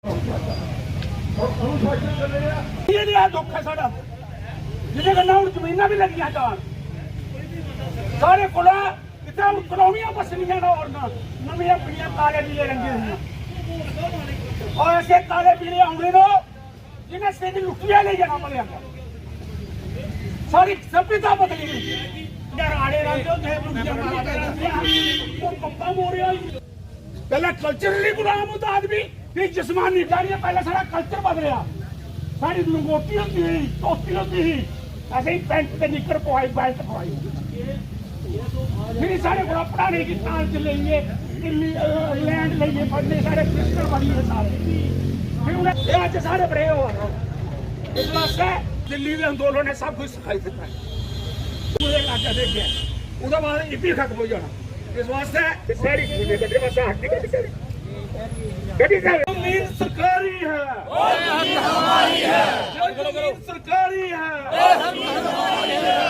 दुख है साडा जिहदे कन्नै हुण जमीनां भी लगियां जान सारे कोल इत्थे हुण कॉलोनियां बसनियां ने होर नवियां पीलियां काले पीले रंगे हुई और ऐसे काले पीले आउंदे ने जिन्हें सिद्ध लुटिया ले जाना पड़ेगा सारी सभ्यता बदली गई राड़े रंग पहले कल्चरली गुलाम होता आदमी फिर जिस्मानी पहले सारा कल्चर बदलिया सारी लंगोटी होती ही धोती होती ही ऐसे ही पैंट ते निकर पवाई बेल्ट पवाई फिर सारे को पढ़ाने की ताल लेंगे लैंड लेंगे पढ़ने सारे क्रिस्टल बनिए सारे फिर उन्हें आज सारे बड़े हो इस वास्ते दिल्ली के अंदोलन ने सब कुछ सिखाई दिता है मुझे इलाका देख गया उसके बाद इतनी खत्म हो जाना इस वास्ते सारी गड्डी वास्ते हट निकल गड्डी जमीन सरकारी है हमारी है जमीन सरकारी है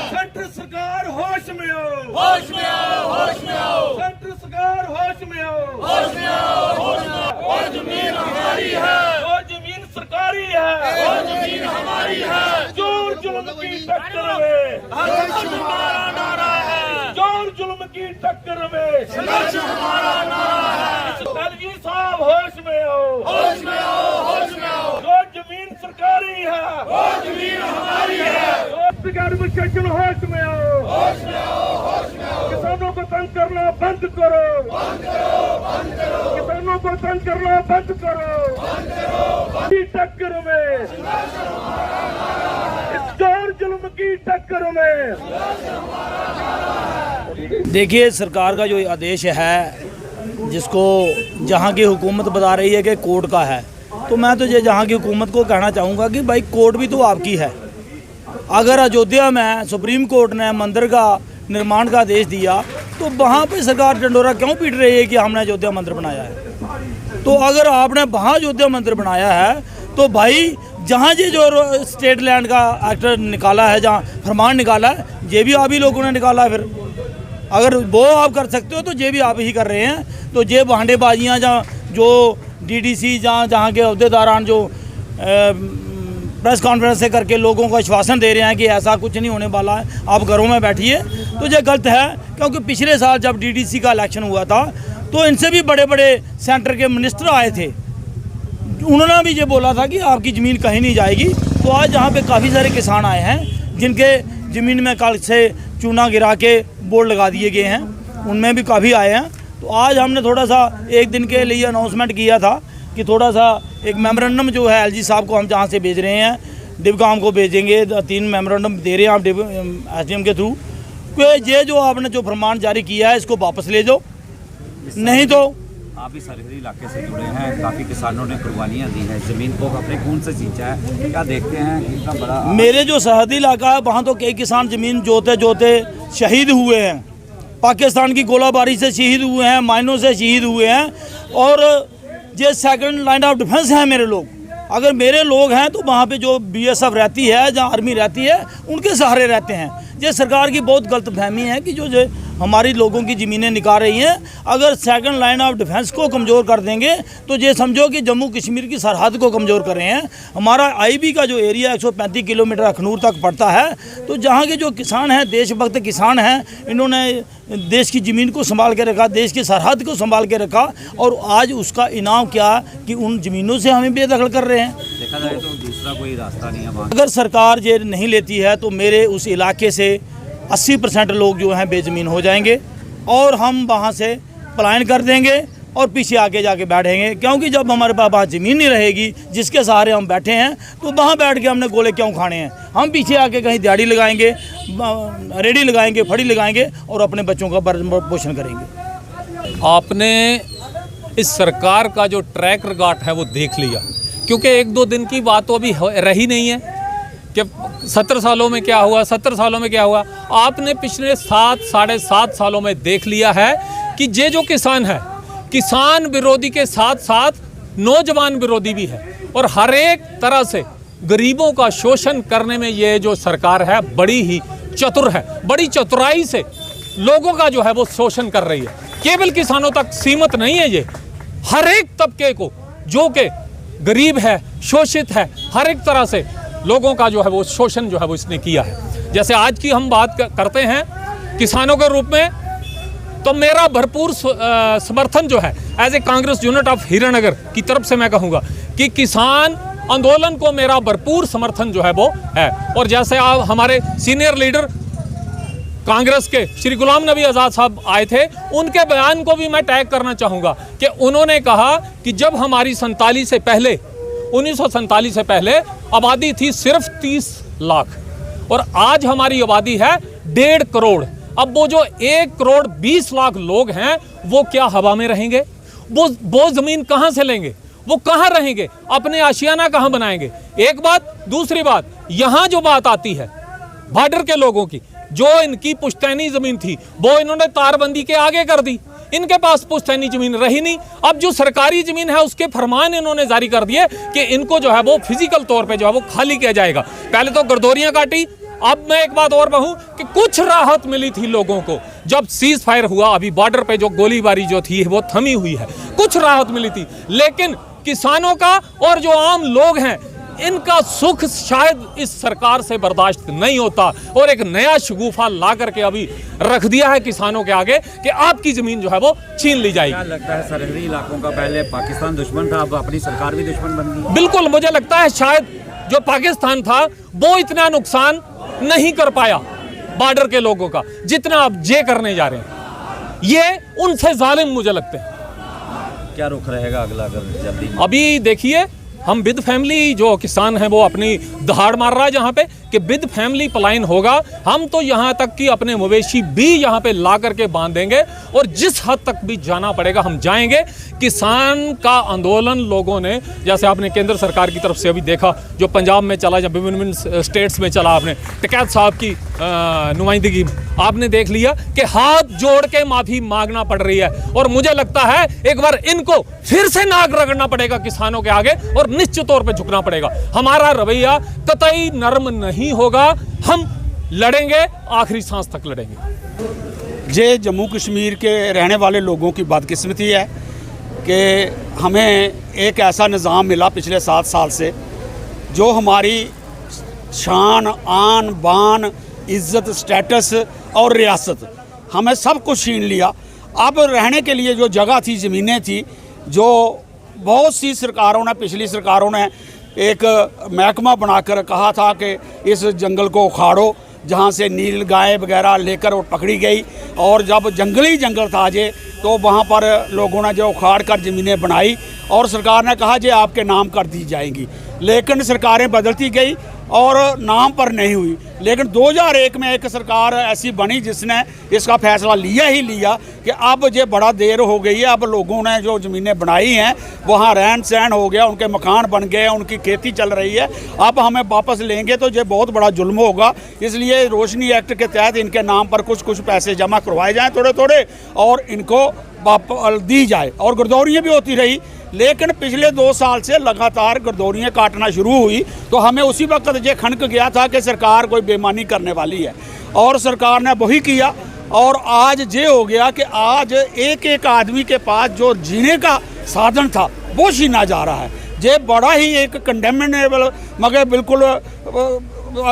सेंटर सरकार होश में आओ होश में आओ होश में आओ सेंटर सरकार होश में आओ होश में आओ होश में आओ और जमीन हमारी है वो जमीन सरकारी है वो जमीन हमारी है जोर जुल्म की टक्कर में हमारा नारा है जोर जुल्म की टक्कर में संघर्ष हमारा नारा है दलजी साहब होश में आओ होश में आओ होश में आओ जो जमीन सरकारी है वो जमीन हमारी है एडमिनिस्ट्रेशन होश में आओ होश में आओ होश में आओ किसानों को तंग करना बंद करो बंद करो बंद करो किसानों को तंग करना बंद करो बंद करो की टक्कर में इस जोर जुल्म की टक्कर में देखिए सरकार का जो आदेश है जिसको जहाँ की हुकूमत बता रही है कि कोर्ट का है तो मैं तो ये जहाँ की हुकूमत को कहना चाहूँगा कि भाई कोर्ट भी तो आपकी है। अगर अयोध्या में सुप्रीम कोर्ट ने मंदिर का निर्माण का आदेश दिया तो वहाँ पे सरकार डंडोरा क्यों पीट रही है कि हमने अयोध्या मंदिर बनाया है। तो अगर आपने वहाँ अयोध्या मंदिर बनाया है तो भाई जहाँ ये जो स्टेट लैंड का एक्ट निकाला है जहाँ फरमान निकाला है ये भी आप ही लोगों ने निकाला है। फिर अगर वो आप कर सकते हो तो ये भी आप ही कर रहे हैं। तो ये बहानेबाजियाँ जहाँ जो डीडीसी जहाँ के अहदेदारान जो प्रेस कॉन्फ्रेंस से करके लोगों को आश्वासन दे रहे हैं कि ऐसा कुछ नहीं होने वाला है आप घरों में बैठिए तो ये गलत है। क्योंकि पिछले साल जब डीडीसी का इलेक्शन हुआ था तो इनसे भी बड़े बड़े सेंटर के मिनिस्टर आए थे उन्होंने भी ये बोला था कि आपकी ज़मीन कहीं नहीं जाएगी। तो आज यहाँ पे काफ़ी सारे किसान आए हैं जिनके ज़मीन में कल से चूना गिरा के बोर्ड लगा दिए गए हैं उनमें भी काफ़ी आए हैं। तो आज हमने थोड़ा सा एक दिन के लिए अनाउंसमेंट किया था कि थोड़ा सा एक मेमोरेंडम जो है एलजी साहब को हम जहाँ से भेज रहे हैं डिवकाम को भेजेंगे 3 मेमोरेंडम दे रहे हैं आप एसडीएम के थ्रू कि ये जो आपने जो फरमान जारी किया है इसको वापस ले जाओ नहीं तो आप इस सरहदी इलाके से जुड़े हैं काफ़ी किसानों ने कुर्बानियाँ दी हैं ज़मीन को अपने खून से सींचा है क्या देखते हैं इतना बड़ा मेरे जो सरहदी इलाका है वहाँ तो कई किसान ज़मीन जोते जोते शहीद हुए हैं पाकिस्तान की गोलाबारी से शहीद हुए हैं माइनों से शहीद हुए हैं और ये सेकंड लाइन ऑफ डिफेंस हैं मेरे लोग। अगर मेरे लोग हैं तो वहाँ पे जो बीएसएफ रहती है जहाँ आर्मी रहती है उनके सहारे रहते हैं। ये सरकार की बहुत गलतफहमी है कि जो हमारी लोगों की ज़मीनें निकाल रही हैं। अगर सेकंड लाइन ऑफ डिफेंस को कमज़ोर कर देंगे तो ये समझो कि जम्मू कश्मीर की सरहद को कमज़ोर कर रहे हैं। हमारा आईबी का जो एरिया 135 किलोमीटर अखनूर तक पड़ता है तो जहाँ के जो किसान हैं देशभक्त किसान हैं इन्होंने देश की ज़मीन को संभाल के रखा देश की सरहद को संभाल के रखा और आज उसका इनाम क्या कि उन ज़मीनों से हमें बेदखल कर रहे हैं। देखा जाए तो दूसरा कोई रास्ता नहीं है। अगर सरकार ये नहीं लेती है तो मेरे उस इलाके से 80% लोग जो हैं बेज़मीन हो जाएंगे और हम वहाँ से पलायन कर देंगे और पीछे आके जाके बैठेंगे। क्योंकि जब हमारे पास वहाँ ज़मीन नहीं रहेगी जिसके सहारे हम बैठे हैं तो वहाँ बैठ के हमने गोले क्यों खाने हैं। हम पीछे आके कहीं दिहाड़ी लगाएंगे रेडी लगाएंगे फड़ी लगाएंगे और अपने बच्चों का भरण पोषण करेंगे। आपने इस सरकार का जो ट्रैक रिकॉर्ड है वो देख लिया क्योंकि 1-2 दिन की बात तो अभी रही नहीं है कि 70 सालों में क्या हुआ 70 सालों में क्या हुआ। आपने पिछले 7-7.5 सालों में देख लिया है कि ये जो किसान है किसान विरोधी के साथ साथ नौजवान विरोधी भी है और हर एक तरह से गरीबों का शोषण करने में ये जो सरकार है बड़ी ही चतुर है। बड़ी चतुराई से लोगों का जो है वो शोषण कर रही है। केवल किसानों तक सीमित नहीं है ये हर एक तबके को जो कि गरीब है, शोषित है, हर एक तरह से लोगों का जो है वो शोषण जो है वो इसने किया है। जैसे आज की हम बात करते हैं किसानों के रूप में, तो मेरा भरपूर समर्थन जो है as a Congress unit of Hiranagar की तरफ से मैं कहूँगा कि किसान आंदोलन को मेरा भरपूर समर्थन जो है वो है। और जैसे आप हमारे सीनियर लीडर कांग्रेस के श्री गुलाम नबी आज़ाद साहब आए थे, उनके बयान को भी मैं टैग करना चाहूँगा कि उन्होंने कहा कि जब हमारी 1947 से पहले आबादी थी सिर्फ 30 लाख और आज हमारी आबादी है 1.5 करोड़। अब वो जो 1 करोड़ 20 लाख लोग हैं वो क्या हवा में रहेंगे? वो ज़मीन कहाँ से लेंगे? वो कहाँ रहेंगे? अपने आशियाना कहाँ बनाएंगे? एक बात। दूसरी बात, यहाँ जो बात आती है बॉर्डर के लोगों की, जो इनकी पुश्तैनी ज़मीन थी वो इन्होंने तारबंदी के आगे कर दी, इनके पास पुश्तैनी ज़मीन रही नहीं। अब जो सरकारी ज़मीन है उसके फरमान इन्होंने जारी कर दिए कि इनको जो है वो फिजिकल तौर पे जो है वो खाली किया जाएगा। पहले तो गर्दोरियाँ काटी। अब मैं एक बात और कहूँ कि कुछ राहत मिली थी लोगों को जब सीज फायर हुआ, अभी बॉर्डर पे जो गोलीबारी जो थी वो थमी हुई है, कुछ राहत मिली थी। लेकिन किसानों का और जो आम लोग हैं इनका सुख शायद इस सरकार से बर्दाश्त नहीं होता और एक नया शगुफा ला करके अभी रख दिया है किसानों के आगे कि आपकी जमीन जो है वो छीन ली जाएगी। क्या लगता है सरहदी इलाकों का पहले पाकिस्तान दुश्मन था, अब अपनी सरकार भी दुश्मन बन गई? बिल्कुल, मुझे लगता है शायद जो पाकिस्तान था वो इतना नुकसान नहीं कर पाया बॉर्डर के लोगों का जितना अब ये करने जा रहे हैं। ये उनसे जालिम मुझे लगते हैं। क्या रुख रहेगा अगला अगर जल्दी? अभी देखिए, हम विद फैमिली जो किसान हैं वो अपनी दहाड़ मार रहा है जहाँ पे कि विद फैमिली पलायन होगा। हम तो यहाँ तक कि अपने मवेशी भी यहाँ पे ला करके बांध देंगे और जिस हद तक भी जाना पड़ेगा हम जाएंगे। किसान का आंदोलन लोगों ने, जैसे आपने केंद्र सरकार की तरफ से अभी देखा जो पंजाब में चला, जब विभिन्न स्टेट्स में चला, आपने टिकैत साहब की नुमाइंदगी आपने देख लिया कि हाथ जोड़ के माफी मांगना पड़ रही है। और मुझे लगता है एक बार इनको फिर से नाक रगड़ना पड़ेगा किसानों के आगे और निश्चित तौर पे झुकना पड़ेगा। हमारा रवैया कतई नर्म नहीं होगा, हम लड़ेंगे, आखिरी सांस तक लड़ेंगे। ये जम्मू कश्मीर के रहने वाले लोगों की बदकिस्मती है कि हमें एक ऐसा निज़ाम मिला पिछले 7 साल से जो हमारी शान, आन, बान, इज़्ज़त, स्टेटस और रियासत, हमें सब कुछ छीन लिया। अब रहने के लिए जो जगह थी, ज़मीनें थी, जो बहुत सी सरकारों ने, पिछली सरकारों ने एक महकमा बनाकर कहा था कि इस जंगल को उखाड़ो, जहाँ से नील गाय वगैरह लेकर वो पकड़ी गई। और जब जंगली जंगल था जे, तो वहाँ पर लोगों ने जो उखाड़ कर ज़मीनें बनाई और सरकार ने कहा जे आपके नाम कर दी जाएंगी। लेकिन सरकारें बदलती गई और नाम पर नहीं हुई। लेकिन 2001 में एक सरकार ऐसी बनी जिसने इसका फैसला लिया ही लिया कि अब ये बड़ा देर हो गई है, अब लोगों ने जो ज़मीनें बनाई हैं वहाँ रहन सहन हो गया, उनके मकान बन गए, उनकी खेती चल रही है, अब हमें वापस लेंगे तो ये बहुत बड़ा जुल्म होगा। इसलिए रोशनी एक्ट के तहत इनके नाम पर कुछ पैसे जमा करवाए जाएँ थोड़े थोड़े और इनको वापस दी जाए। और गिरदौरियाँ भी होती रही, लेकिन पिछले 2 साल से लगातार गिरदौरियाँ काटना शुरू हुई तो हमें उसी वक्त ये खनक गया था कि सरकार कोई बेईमानी करने वाली है और सरकार ने वही किया। और आज ये हो गया कि आज एक एक आदमी के पास जो जीने का साधन था वो छीना जा रहा है। ये बड़ा ही एक कंडेमेनेबल, मगर बिल्कुल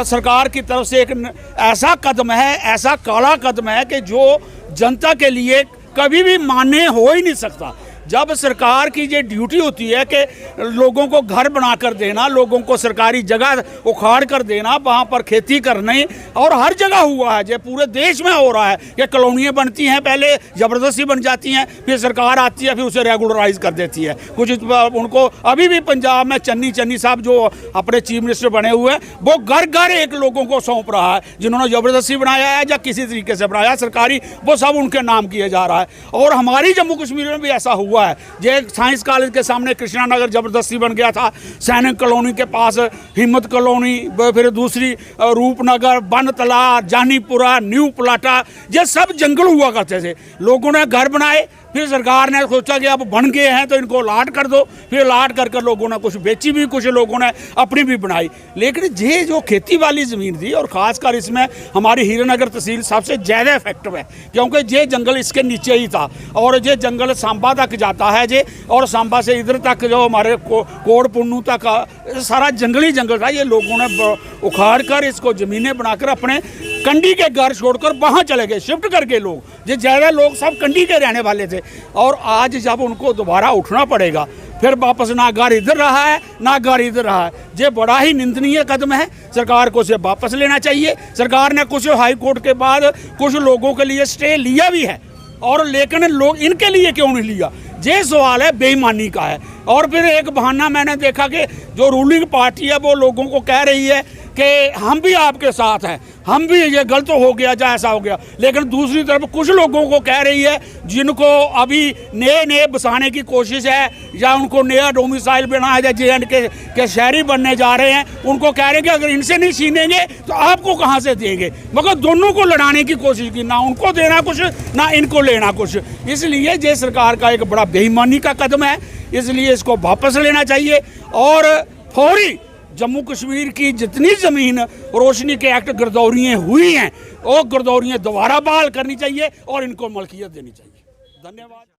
सरकार की तरफ से एक ऐसा कदम है, ऐसा काला कदम है कि जो जनता के लिए कभी भी मान्य हो ही नहीं सकता। जब सरकार की ये ड्यूटी होती है कि लोगों को घर बना कर देना, लोगों को सरकारी जगह उखाड़ कर देना, वहाँ पर खेती करनी, और हर जगह हुआ है, ये पूरे देश में हो रहा है कि कॉलोनियाँ बनती हैं, पहले ज़बरदस्ती बन जाती हैं, फिर सरकार आती है, फिर उसे रेगुलराइज कर देती है। कुछ उनको अभी भी पंजाब में चन्नी साहब जो अपने चीफ मिनिस्टर बने हुए हैं, वो घर घर एक लोगों को सौंप रहा है जिन्होंने ज़बरदस्ती बनाया है या किसी तरीके से बनाया सरकारी, वो सब उनके नाम किया जा रहा है। और हमारी जम्मू कश्मीर में भी ऐसा हुआ है। ये साइंस कॉलेज के सामने कृष्णा नगर जबरदस्ती बन गया था, सैनिक कॉलोनी के पास हिम्मत कॉलोनी, फिर दूसरी रूपनगर, बनतला, जानीपुरा, न्यू पलाटा, ये सब जंगल हुआ करते थे। लोगों ने घर बनाए, फिर सरकार ने सोचा कि अब बन गए हैं तो इनको अलाट कर दो, फिर अलाट कर कर लोगों ने कुछ बेची भी, कुछ लोगों ने अपनी भी बनाई। लेकिन ये जो खेती वाली ज़मीन थी, और ख़ासकर इसमें हमारी हीरानगर तहसील सबसे ज़्यादा इफेक्टिव है, क्योंकि ये जंगल इसके नीचे ही था और ये जंगल सांबा तक जाता है जे, और सांबा से इधर तक जो हमारे कोड़ पुन्नू तक सारा जंगली जंगल था। ये लोगों ने उखाड़ कर इसको ज़मीनें बनाकर अपने कंडी के घर छोड़कर वहाँ चले गए, शिफ्ट कर गए लोग। ये ज़्यादा लोग सब कंडी के रहने वाले थे, और आज जब उनको दोबारा उठना पड़ेगा, फिर वापस ना घर इधर रहा है ना घर इधर रहा है। ये बड़ा ही निंदनीय कदम है, सरकार को इसे वापस लेना चाहिए। सरकार ने कुछ हाई कोर्ट के बाद कुछ लोगों के लिए स्टे लिया भी है, और लेकिन लोग इनके लिए क्यों नहीं लिया, ये सवाल है, बेईमानी का है। और फिर एक बहाना मैंने देखा कि जो रूलिंग पार्टी है वो लोगों को कह रही है कि हम भी आपके साथ हैं, हम भी ये गलत हो गया या ऐसा हो गया, लेकिन दूसरी तरफ कुछ लोगों को कह रही है जिनको अभी नए बसाने की कोशिश है या उनको नया डोमिसाइल बनाया है, JNK के शहरी बनने जा रहे हैं, उनको कह रहे हैं कि अगर इनसे नहीं छीनेंगे तो आपको कहाँ से देंगे। मगर दोनों को लड़ाने की कोशिश की, ना उनको देना कुछ ना इनको लेना कुछ। इसलिए ये सरकार का एक बड़ा बेईमानी का कदम है, इसलिए इसको वापस लेना चाहिए और फौरी जम्मू कश्मीर की जितनी ज़मीन रोशनी के एक्ट गिरदौरियाँ हुई हैं वो गिरदौरियाँ दोबारा बहाल करनी चाहिए और इनको मलकियत देनी चाहिए। धन्यवाद।